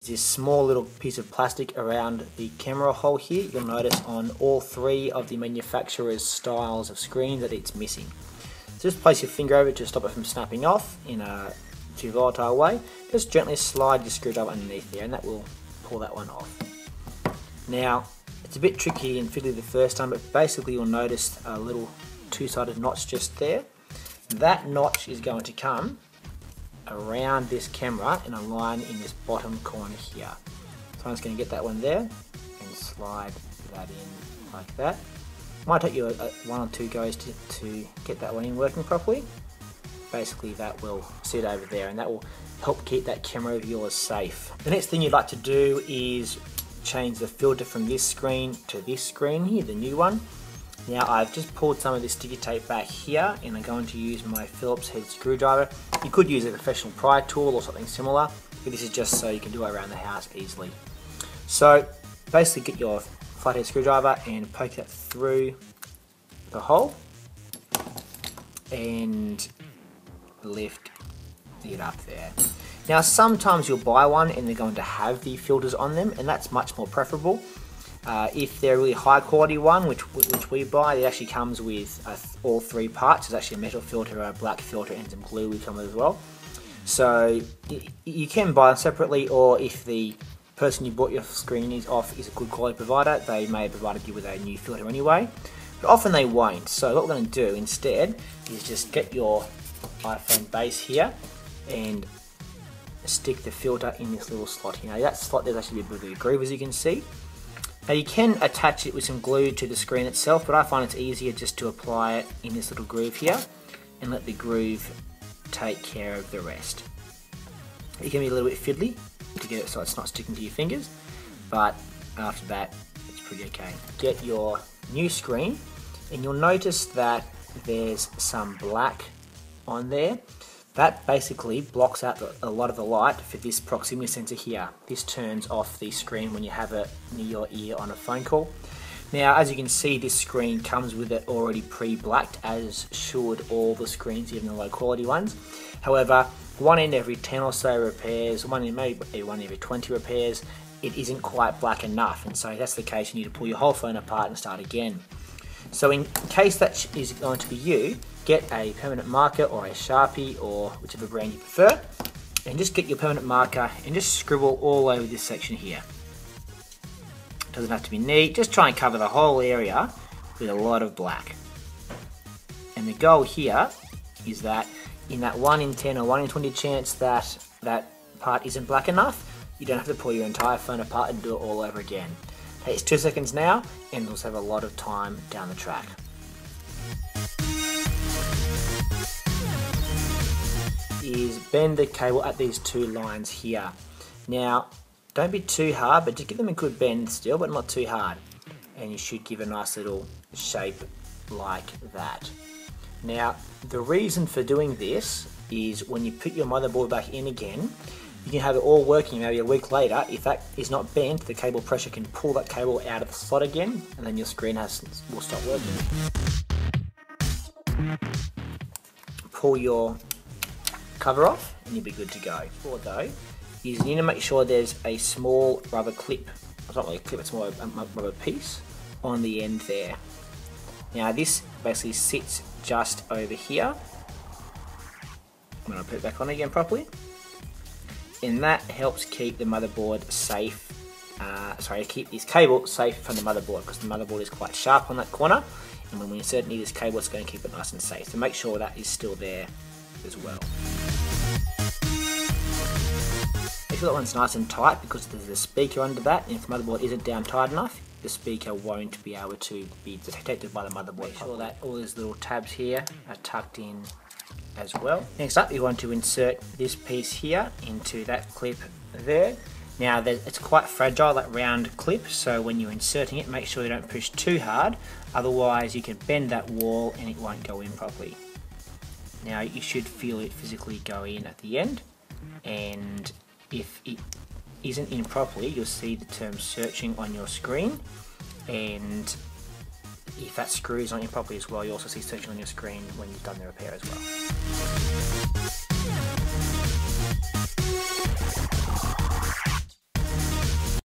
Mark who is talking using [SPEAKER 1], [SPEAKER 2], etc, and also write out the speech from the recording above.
[SPEAKER 1] This small little piece of plastic around the camera hole here. You'll notice on all three of the manufacturer's styles of screen that it's missing. So just place your finger over it to stop it from snapping off in a too volatile way. Just gently slide your screwdriver underneath there and that will pull that one off. Now, it's a bit tricky and fiddly the first time, but basically you'll notice a little two-sided notch just there. That notch is going to come around this camera in a line in this bottom corner here. So I'm just going to get that one there and slide that in like that. Might take you one or two goes to get that one in working properly. Basically that will sit over there and that will help keep that camera of yours safe. The next thing you'd like to do is change the filter from this screen to this screen here, the new one. Now I've just pulled some of this sticky tape back here and I'm going to use my Phillips head screwdriver. You could use a professional pry tool or something similar, but this is just so you can do it around the house easily. So basically get your flathead screwdriver and poke that through the hole and lift it up there. Now sometimes you'll buy one and they're going to have the filters on them and that's much more preferable. If they're a really high quality one, which we buy, it actually comes with all three parts. There's actually a metal filter, a black filter and some glue we come with as well. So you can buy them separately, or if the person you bought your screen is a good quality provider, they may have provided you with a new filter anyway. But often they won't. So what we're going to do instead is just get your iPhone base here and stick the filter in this little slot here. Now that slot there's actually a bit of a groove, as you can see. Now you can attach it with some glue to the screen itself, but I find it's easier just to apply it in this little groove here and let the groove take care of the rest. It can be a little bit fiddly to get it so it's not sticking to your fingers, but after that it's pretty okay. Get your new screen and you'll notice that there's some black on there. That basically blocks out a lot of the light for this proximity sensor here. This turns off the screen when you have it near your ear on a phone call. Now, as you can see, this screen comes with it already pre-blacked, as should all the screens, even the low quality ones. However, one in every 10 or so repairs, maybe one every 20 repairs, it isn't quite black enough. And so if that's the case, you need to pull your whole phone apart and start again. So in case that is going to be you, get a permanent marker or a Sharpie or whichever brand you prefer, and just get your permanent marker and just scribble all over this section here. Doesn't have to be neat, just try and cover the whole area with a lot of black. And the goal here is that in that 1 in 10 or 1 in 20 chance that that part isn't black enough, you don't have to pull your entire phone apart and do it all over again. It takes 2 seconds now and it'll save a lot of time down the track. Is bend the cable at these two lines here. Now, don't be too hard, but just give them a good bend still, but not too hard. And you should give a nice little shape like that. Now, the reason for doing this is when you put your motherboard back in again, you can have it all working maybe a week later. If that is not bent, the cable pressure can pull that cable out of the slot again, and then your screen will stop working. Pull your cover off and you'll be good to go. Before though, is you need to make sure there's a small rubber clip, it's not really a clip, it's more a rubber piece on the end there. Now this basically sits just over here. I'm going to put it back on again properly, and that helps keep the motherboard safe, keep this cable safe from the motherboard, because the motherboard is quite sharp on that corner, and when we insert this cable it's going to keep it nice and safe. So make sure that is still there as well. Make sure that one's nice and tight because there's a speaker under that, and if the motherboard isn't down tight enough, the speaker won't be able to be detected by the motherboard. Make sure that all these little tabs here are tucked in as well. Next up, you want to insert this piece here into that clip there. Now it's quite fragile, that round clip, so when you're inserting it, make sure you don't push too hard, otherwise you can bend that wall and it won't go in properly. Now you should feel it physically go in at the end, and if it isn't in properly, you'll see the term searching on your screen, and if that screw is not in properly as well, you also see searching on your screen when you've done the repair as well.